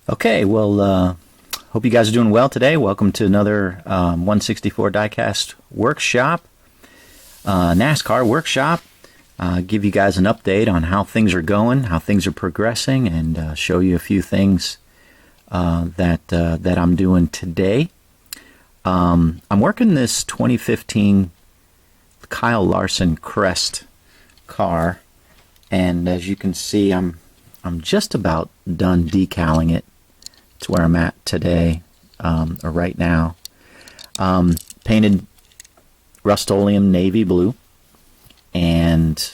Okay, well, hope you guys are doing well today. Welcome to another 164 Diecast workshop, NASCAR workshop. Give you guys an update on how things are going, how things are progressing, and show you a few things that I'm doing today. I'm working this 2015 Kyle Larson Crest car, and as you can see, I'm just about done decaling it. It's where I'm at today, or right now. Painted Rust-Oleum navy blue, and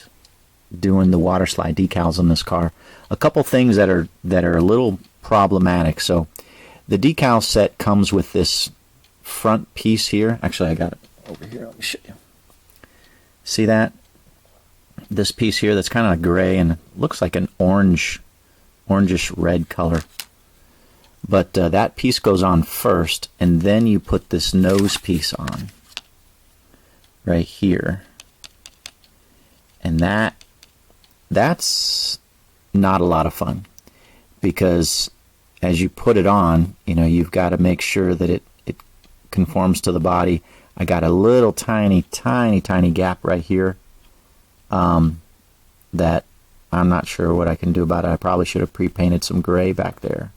doing the water slide decals on this car. A couple things that are a little problematic. So the decal set comes with this front piece here. Actually, I got it over here. Let me show you. See that? This piece here that's kind of gray and looks like an orangish red color. But that piece goes on first, and then you put this nose piece on right here. And that's not a lot of fun, because as you put it on, you've got to make sure that it conforms to the body. I got a little tiny gap right here that I'm not sure what I can do about it. I probably should have pre-painted some gray back there.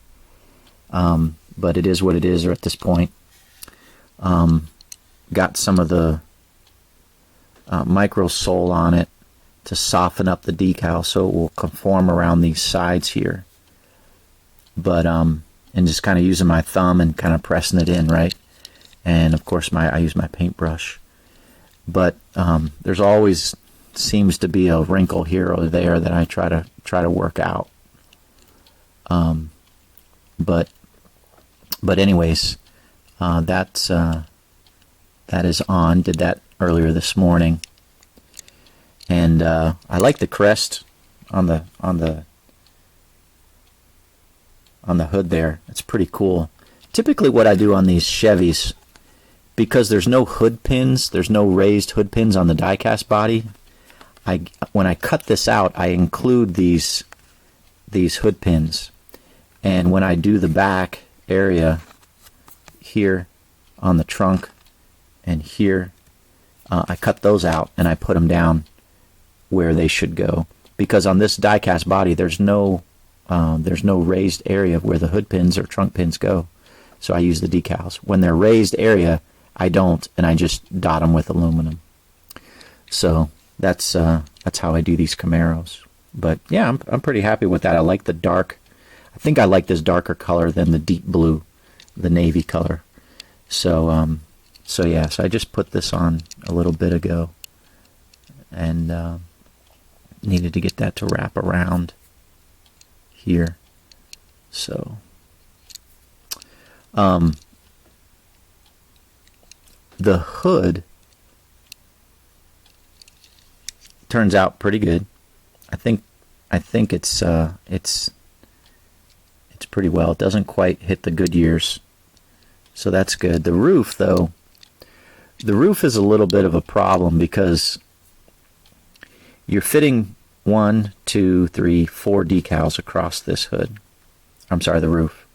But it is what it is at this point. Got some of the micro sole on it to soften up the decal so it will conform around these sides here. But and just kind of using my thumb and kind of pressing it in, right? And of course I use my paintbrush. But there's always seems to be a wrinkle here or there that I try to work out. But anyways, that is on. Did that earlier this morning, and I like the crest on the hood there. It's pretty cool. Typically, what I do on these Chevys, because there's no hood pins, there's no raised hood pins on the diecast body. When I cut this out, I include these hood pins. And when I do the back area here on the trunk and here, I cut those out and I put them down where they should go. Because on this diecast body, there's no raised area where the hood pins or trunk pins go. So I use the decals. When they're raised area, I don't, and I just dot them with aluminum. So that's how I do these Camaros. But yeah, I'm pretty happy with that. I like the dark. I think I like this darker color than the deep blue, the navy color. So yeah, so I just put this on a little bit ago, and needed to get that to wrap around here. So the hood turns out pretty good. I think it's pretty well. It doesn't quite hit the good years, so that's good. The roof, though, is a little bit of a problem, because you're fitting 1, 2, 3, 4 decals across this hood. I'm sorry, the roof.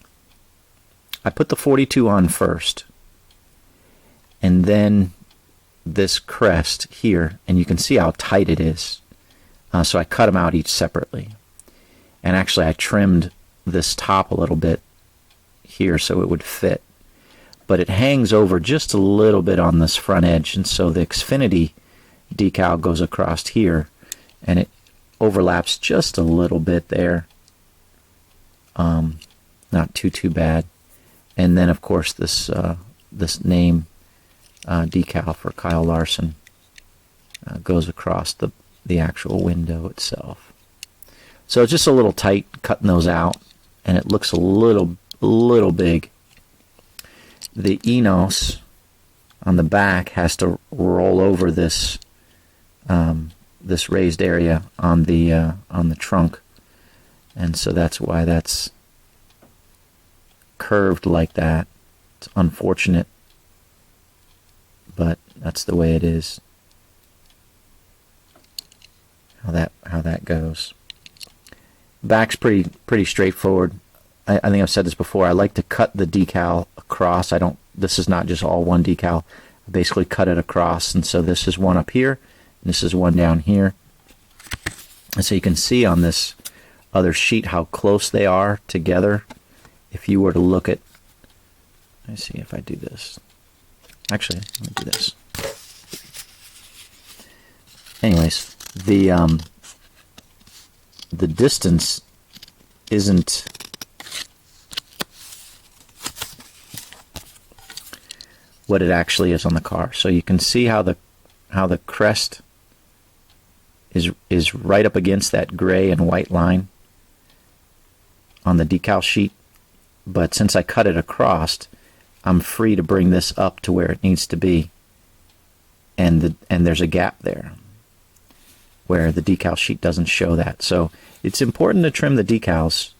I put the 42 on first, and then this crest here, and you can see how tight it is. So I cut them out each separately, and actually I trimmed this top a little bit here so it would fit, but it hangs over just a little bit on this front edge, and so the Xfinity decal goes across here, and it overlaps just a little bit there. Not too bad. And then of course this name decal for Kyle Larson goes across the actual window itself. So it's just a little tight cutting those out, and it looks a little big. The Enos on the back has to roll over this this raised area on the trunk, and so that's why that's curved like that. It's unfortunate, but that's the way it is. How that goes. Back's pretty straightforward. I think I've said this before, I like to cut the decal across. This is not just all one decal. I basically cut it across, and so this is one up here, and this is one down here. And so you can see on this other sheet how close they are together. If you were to look at, let me see if I do this. Actually, let me do this. Anyways, the distance isn't what it actually is on the car. So you can see how the crest is right up against that gray and white line on the decal sheet. But since I cut it across, I'm free to bring this up to where it needs to be, and there's a gap there where the decal sheet doesn't show that. So it's important to trim the decals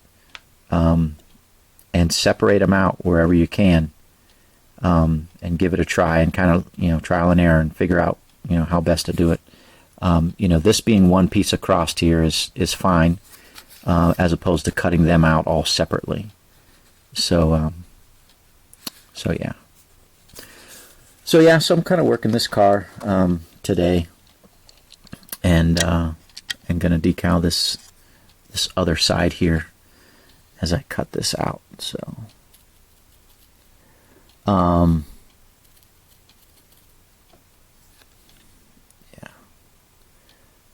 and separate them out wherever you can, and give it a try, and kind of trial and error, and figure out how best to do it. This being one piece across here is fine, as opposed to cutting them out all separately. So yeah. So I'm kind of working this car today, and gonna decal this other side here as I cut this out. So yeah.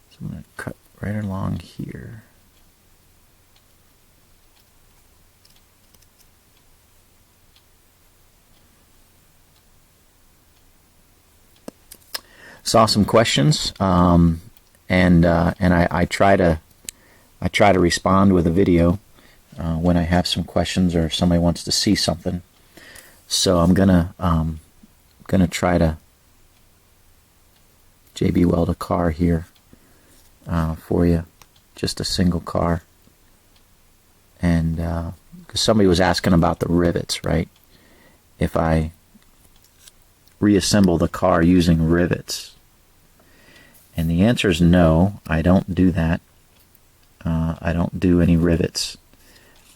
So I'm gonna cut right along here. Saw some questions, and I try to respond with a video when I have some questions or somebody wants to see something. So I'm gonna try to JB-Weld a car here for you, just a single car, and because somebody was asking about the rivets, right? If I reassemble the car using rivets. And the answer is no, I don't do that. I don't do any rivets.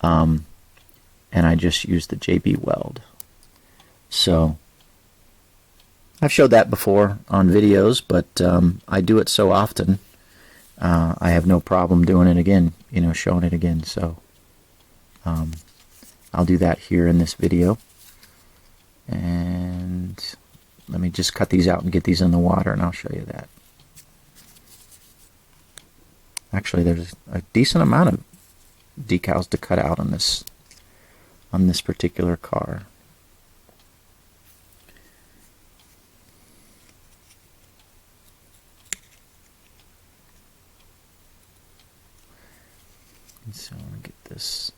And I just use the JB-Weld. So I've showed that before on videos, but I do it so often, I have no problem doing it again, showing it again. So I'll do that here in this video. And let me just cut these out and get these in the water, and I'll show you that. Actually, there's a decent amount of decals to cut out on this particular car. And so I'm gonna get this.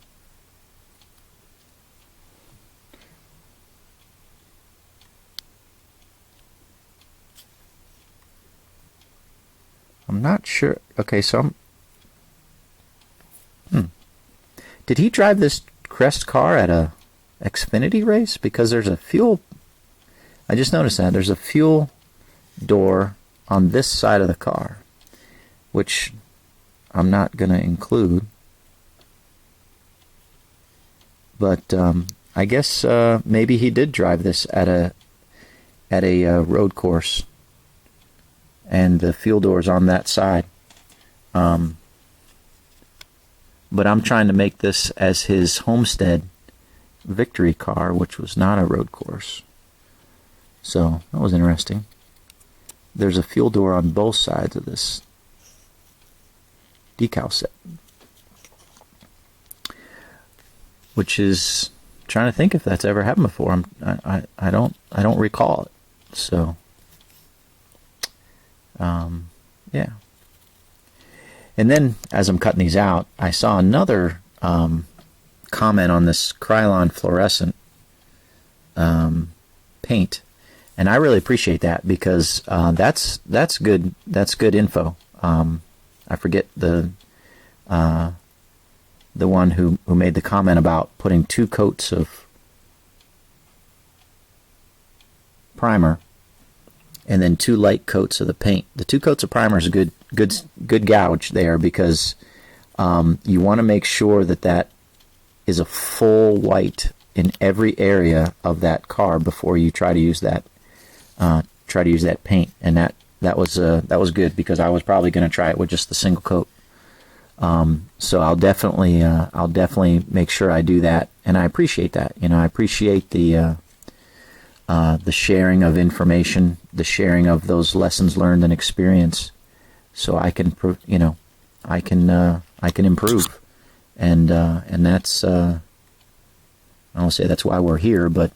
I'm not sure. Okay, so did he drive this Crest car at a Xfinity race? Because there's a fuel. I just noticed that there's a fuel door on this side of the car, which I'm not going to include. But I guess maybe he did drive this at a road course, and the fuel door is on that side. But I'm trying to make this as his Homestead victory car, which was not a road course. So that was interesting. There's a fuel door on both sides of this decal set, which is, trying to think if that's ever happened before. I don't recall it. So yeah. And then, as I'm cutting these out, I saw another comment on this Krylon fluorescent paint, and I really appreciate that, because that's good. That's good info. I forget the one who made the comment about putting 2 coats of primer and then 2 light coats of the paint. The 2 coats of primer is a good gouge there, because you want to make sure that is a full white in every area of that car before you try to use that paint. And that was good, because I was probably going to try it with just the single coat. So I'll definitely make sure I do that, and I appreciate that. I appreciate the sharing of information, the sharing of those lessons learned and experience, so I can I can improve, and that's I don't say that's why we're here, but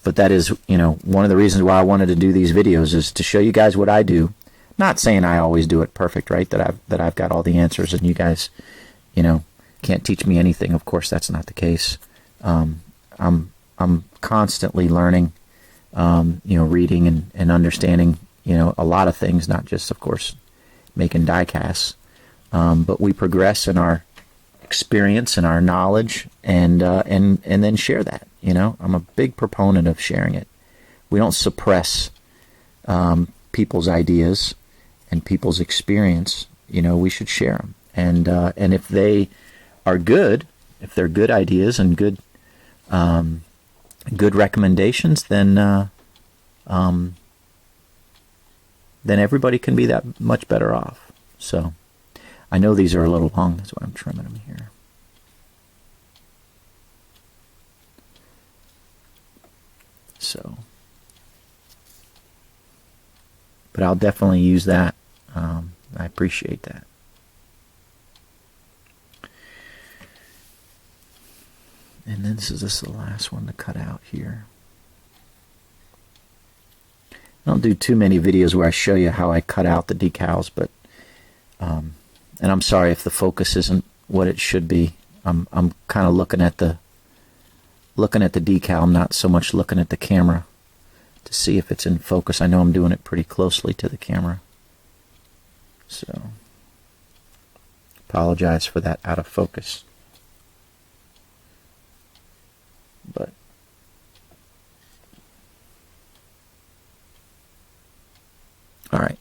that is one of the reasons why I wanted to do these videos, is to show you guys what I do. Not saying I always do it perfect, right? That I've got all the answers, and you guys, can't teach me anything. Of course, that's not the case. I'm constantly learning, reading and understanding, a lot of things. Not just, of course, making die casts, but we progress in our experience and our knowledge, and then share that. I'm a big proponent of sharing it. We don't suppress people's ideas and people's experience. We should share them, and if they are good, if they're good ideas and good recommendations, then everybody can be that much better off. So I know these are a little long, that's why I'm trimming them here. So, but I'll definitely use that. I appreciate that. And then this is the last one to cut out here. I don't do too many videos where I show you how I cut out the decals, but and I'm sorry if the focus isn't what it should be. I'm kind of looking at the decal. I'm not so much looking at the camera to see if it's in focus. I know I'm doing it pretty closely to the camera, so apologize for that out of focus. But all right,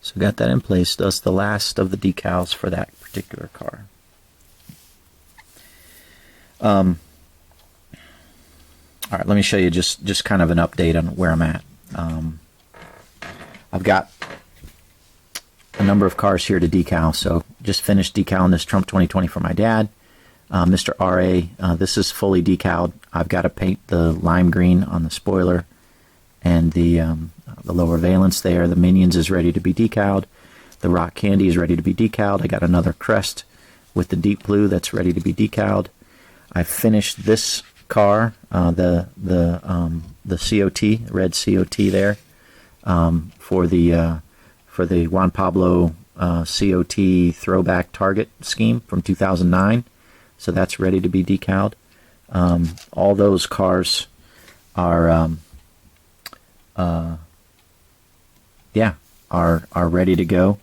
so got that in place. That's the last of the decals for that particular car. All right, let me show you just kind of an update on where I'm at. I've got a number of cars here to decal. So just finished decaling this Trump 2020 for my dad, Mr. RA. This is fully decaled. I've got to paint the lime green on the spoiler and the lower valence there. The Minions is ready to be decaled. The Rock Candy is ready to be decaled. I got another Crest with the deep blue that's ready to be decaled. I finished this car, the COT, red COT there, for the Juan Pablo COT throwback target scheme from 2009. So that's ready to be decaled. All those cars are ready to go.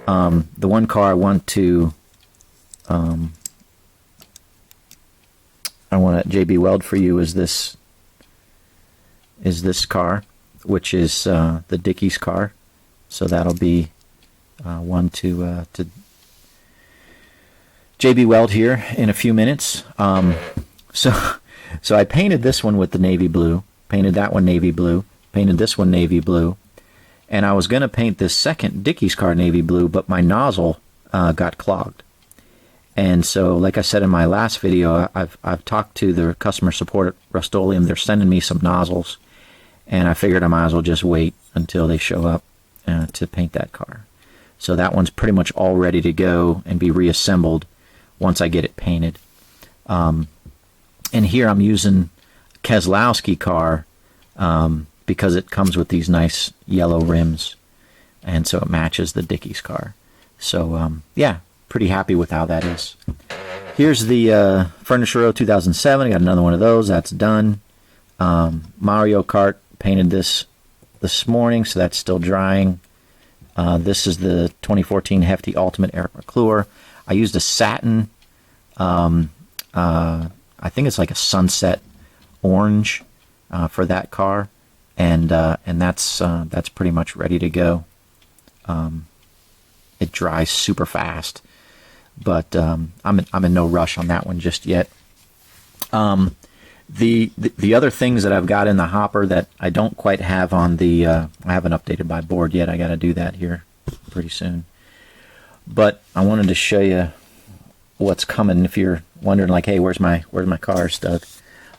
The one car I want to JB-Weld for you is this car, which is the Dickie's car. So that'll be one to JB-Weld here in a few minutes. So I painted this one with the navy blue, painted that one navy blue, painted this one navy blue, and I was going to paint this second Dickie's car navy blue, but my nozzle got clogged. And so, like I said in my last video, I've talked to the customer support at Rust-Oleum. They're sending me some nozzles, and I figured I might as well just wait until they show up to paint that car. So that one's pretty much all ready to go and be reassembled once I get it painted. And here I'm using Keselowski car because it comes with these nice yellow rims, and so it matches the Dickie's car. So yeah, pretty happy with how that is. Here's the Furniture Row 2007. I got another one of those. That's done. Mario Kart, painted this morning, so that's still drying. This is the 2014 Hefty Ultimate Eric McClure. I used a satin, I think it's like a sunset orange for that car, and that's pretty much ready to go. It dries super fast. but I'm in no rush on that one just yet. The other things that I've got in the hopper that I don't quite have on the I haven't updated my board yet. I got to do that here pretty soon. But I wanted to show you what's coming. If you're wondering, like, hey, where's my car stuck?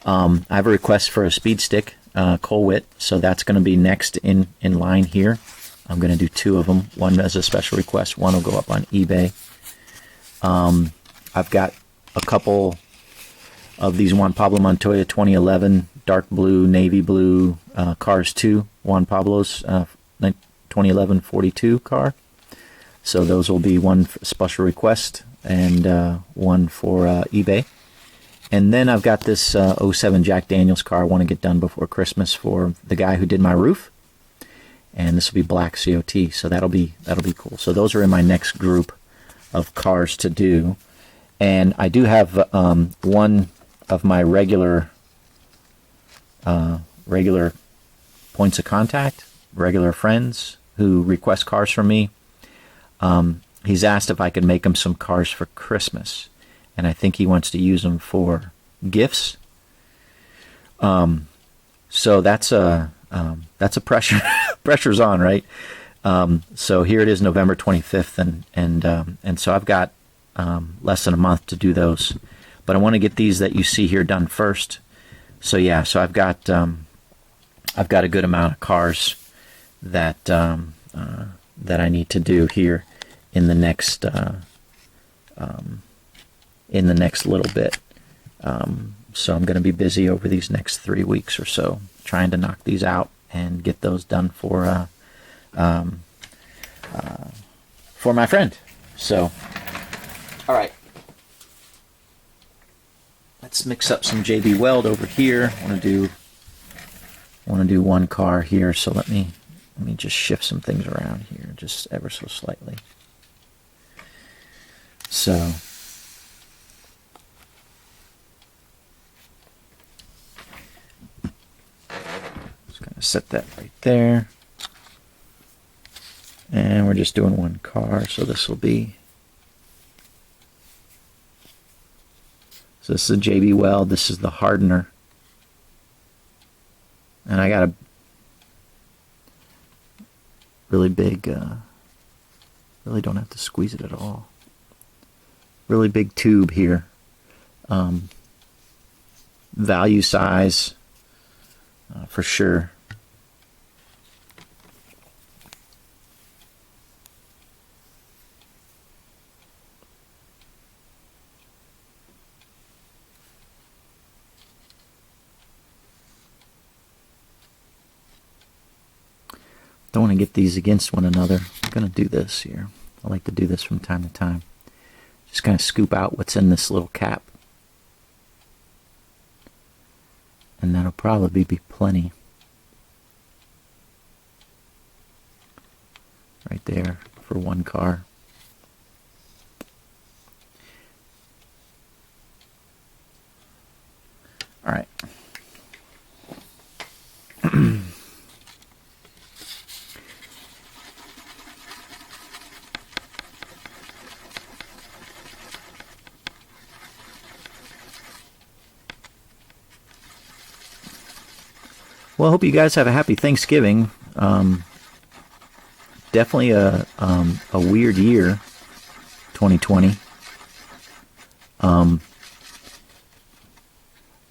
I have a request for a speed stick, Colwitt, so that's going to be next in line here. I'm going to do 2 of them. One as a special request. One will go up on eBay. I've got a couple of these Juan Pablo Montoya 2011 dark blue, navy blue Cars 2 Juan Pablo's 2011 42 car. So those will be one special request and one for eBay. And then I've got this 07 Jack Daniels car I want to get done before Christmas for the guy who did my roof. And this will be black COT, so that'll be cool. So those are in my next group of cars to do. And I do have one of my regular points of contact, regular friends who request cars from me. He's asked if I could make him some cars for Christmas, and I think he wants to use them for gifts. So that's a pressure. Pressure's on, right? So here it is, November 25th, and so I've got less than a month to do those, but I want to get these that you see here done first. So yeah, so I've got a good amount of cars that that I need to do here in the next little bit. So I'm going to be busy over these next 3 weeks or so trying to knock these out and get those done for my friend. So, all right, let's mix up some JB-Weld over here. I want to do one car here. So let me just shift some things around here, just ever so slightly. So. Set that right there, and we're just doing one car, so this will be, so this is a JB-Weld, this is the hardener, and I got a really big, really don't have to squeeze it at all, really big tube here, value size for sure. Don't want to get these against one another. I'm going to do this here. I like to do this from time to time. Just kind of scoop out what's in this little cap. And that'll probably be plenty. Right there for one car. All right. Well, I hope you guys have a happy Thanksgiving. Definitely a weird year, 2020.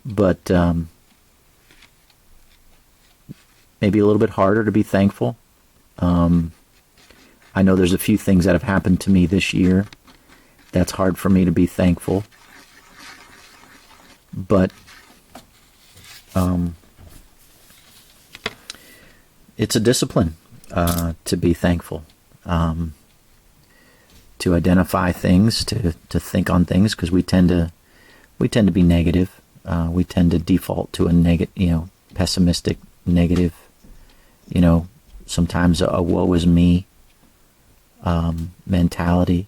But maybe a little bit harder to be thankful. I know there's a few things that have happened to me this year that's hard for me to be thankful. But it's a discipline to be thankful, to identify things, to think on things, because we tend to be negative. We tend to default to a pessimistic, negative. Sometimes a woe is me mentality.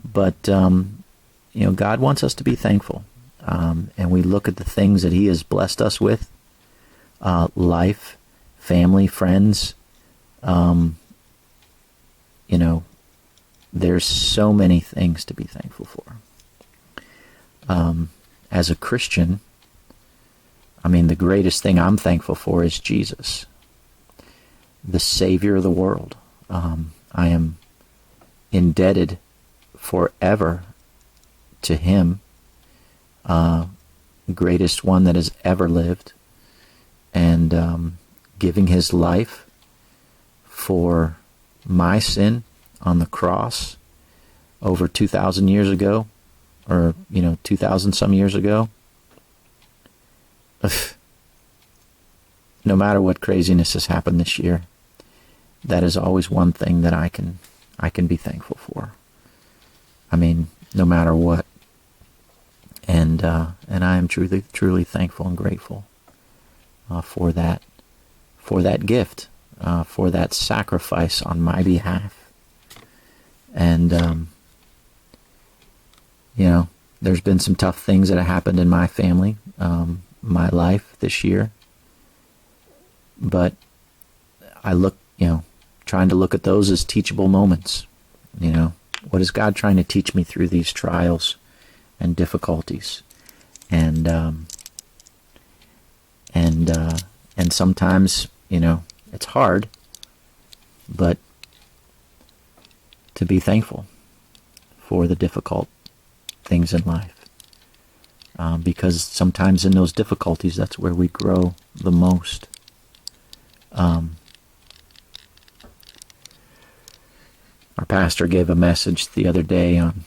But God wants us to be thankful, and we look at the things that He has blessed us with, life, family, friends, there's so many things to be thankful for. As a Christian, I mean, the greatest thing I'm thankful for is Jesus, the Savior of the world. I am indebted forever to Him, greatest one that has ever lived, and giving His life for my sin on the cross over 2,000 years ago, or 2,000 some years ago. No matter what craziness has happened this year, that is always one thing that I can be thankful for. I mean, no matter what, and I am truly thankful and grateful for that gift, for that sacrifice on my behalf. And there's been some tough things that have happened in my family, my life this year. But I look, trying to look at those as teachable moments. What is God trying to teach me through these trials and difficulties? And sometimes, it's hard, but to be thankful for the difficult things in life. Because sometimes in those difficulties, that's where we grow the most. Our pastor gave a message the other day on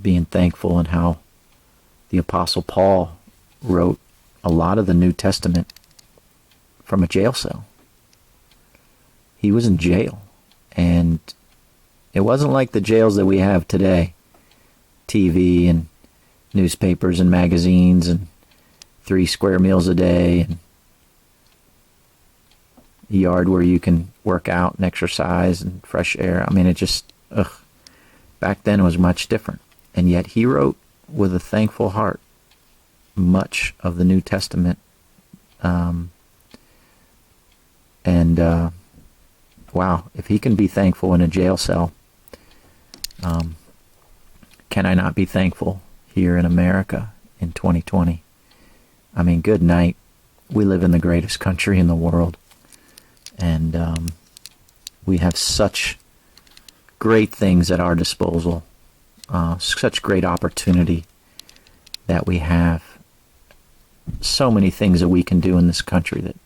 being thankful and how the Apostle Paul wrote a lot of the New Testament from a jail cell. He was in jail, and it wasn't like the jails that we have today. TV and newspapers and magazines and 3 square meals a day and a yard where you can work out and exercise and fresh air. I mean, it just, back then it was much different. And yet he wrote with a thankful heart much of the New Testament. Wow, if he can be thankful in a jail cell, can I not be thankful here in America in 2020? I mean, good night. We live in the greatest country in the world. And we have such great things at our disposal, such great opportunity that we have. So many things that we can do in this country that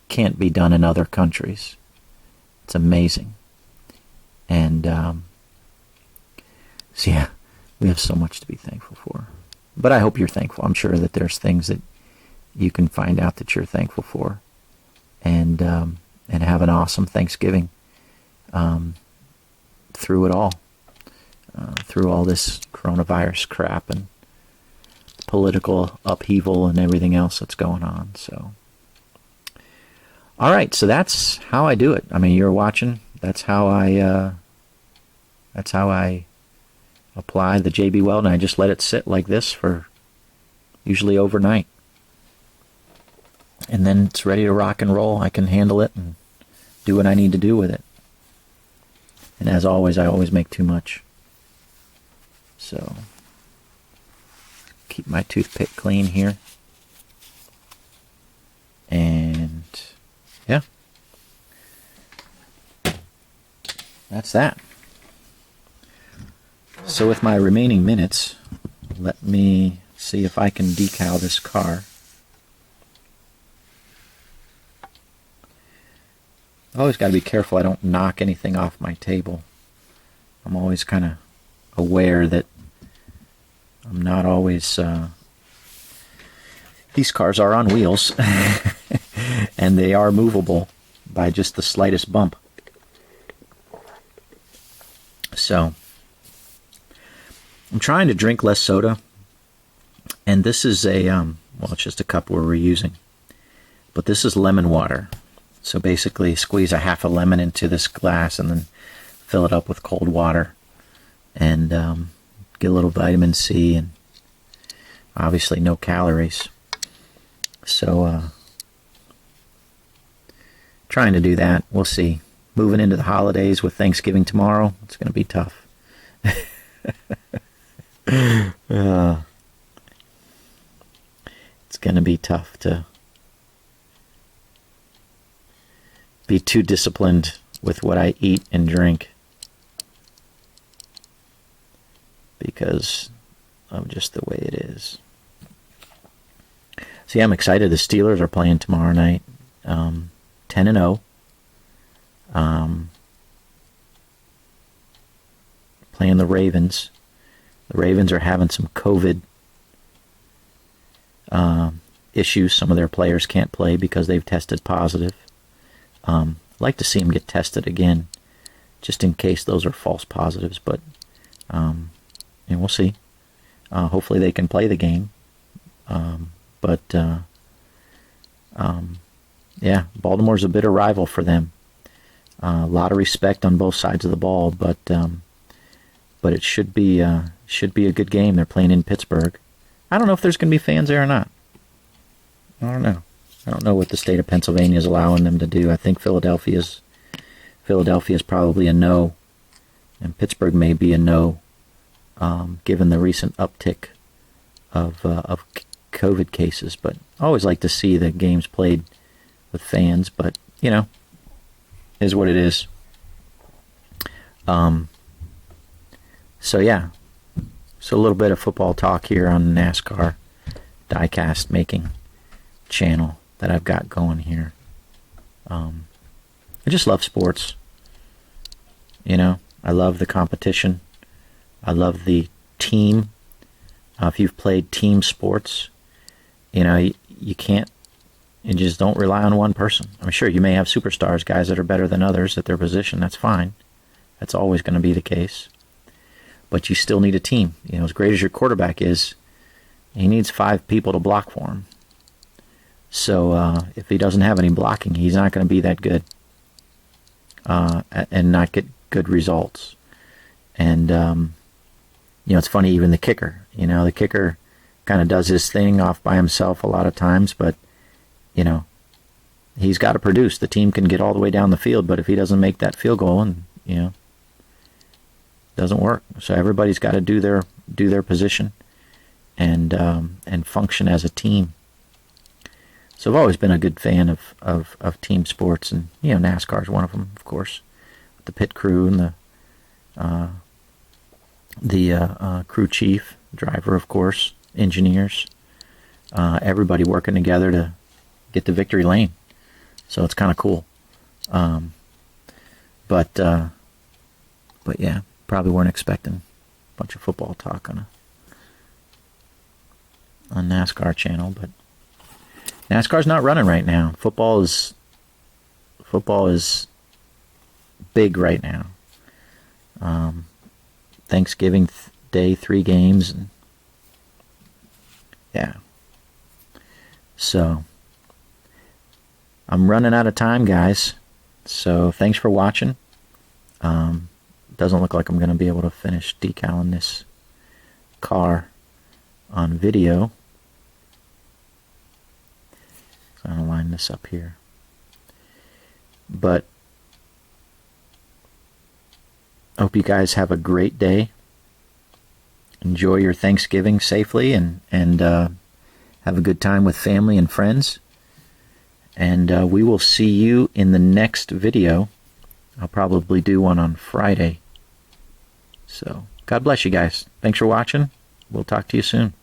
can't be done in other countries. It's amazing. And so yeah, we have so much to be thankful for. But I hope you're thankful. I'm sure that there's things that you can find out that you're thankful for. And have an awesome Thanksgiving through it all, through all this coronavirus crap and political upheaval and everything else that's going on. So, all right, so that's how I do it. I mean, you're watching. That's how I apply the JB-Weld, and I just let it sit like this for usually overnight. And then it's ready to rock and roll. I can handle it and do what I need to do with it. And as always, I always make too much. So, keep my toothpick clean here. And, yeah. That's that. So with my remaining minutes, let me see if I can decal this car. I always got to be careful I don't knock anything off my table. I'm always kind of aware that I'm not always... these cars are on wheels, and they are movable by just the slightest bump. So, I'm trying to drink less soda, and this is well, it's just a cup we're reusing, but this is lemon water. So basically squeeze a half a lemon into this glass and then fill it up with cold water and get a little vitamin C and obviously no calories. So trying to do that. We'll see. moving into the holidays with Thanksgiving tomorrow, it's going to be tough. It's going to be tough to be too disciplined with what I eat and drink because of just the way it is. See, I'm excited. The Steelers are playing tomorrow night, 10-0. Playing the Ravens. The Ravens are having some COVID issues. Some of their players can't play because they've tested positive. I'd like to see them get tested again, just in case those are false positives. But and we'll see. Hopefully they can play the game. Yeah, Baltimore's a bitter rival for them. A lot of respect on both sides of the ball, but it should be a good game. They're playing in Pittsburgh. I don't know if there's going to be fans there or not. I don't know. I don't know what the state of Pennsylvania is allowing them to do. I think Philadelphia's probably a no, and Pittsburgh may be a no, given the recent uptick of COVID cases. But I always like to see the games played with fans. But is what it is. So yeah. So a little bit of football talk here on NASCAR diecast making channel that I've got going here. I just love sports. I love the competition. I love the team. If you've played team sports, you can't, you just don't rely on one person. I'm sure you may have superstars, guys that are better than others at their position. That's fine. That's always going to be the case. But you still need a team. As great as your quarterback is, he needs 5 people to block for him. So if he doesn't have any blocking, he's not going to be that good and not get good results. And, it's funny, even the kicker. The kicker kind of does his thing off by himself a lot of times, but, he's got to produce. The team can get all the way down the field, but if he doesn't make that field goal, and, doesn't work. So everybody's got to do their position and function as a team. So I've always been a good fan of team sports, and NASCAR is one of them, of course. The pit crew and the crew chief, driver, of course, engineers, everybody working together to get to victory lane. So it's kind of cool. But yeah, probably weren't expecting a bunch of football talk on NASCAR channel, but NASCAR's not running right now. Football is big right now. Thanksgiving Day, 3 games, and yeah. So I'm running out of time, guys. So thanks for watching. Doesn't look like I'm going to be able to finish decaling this car on video. So I'm going to line this up here. But I hope you guys have a great day. Enjoy your Thanksgiving safely and have a good time with family and friends. And we will see you in the next video. I'll probably do one on Friday. So, God bless you guys. Thanks for watching. We'll talk to you soon.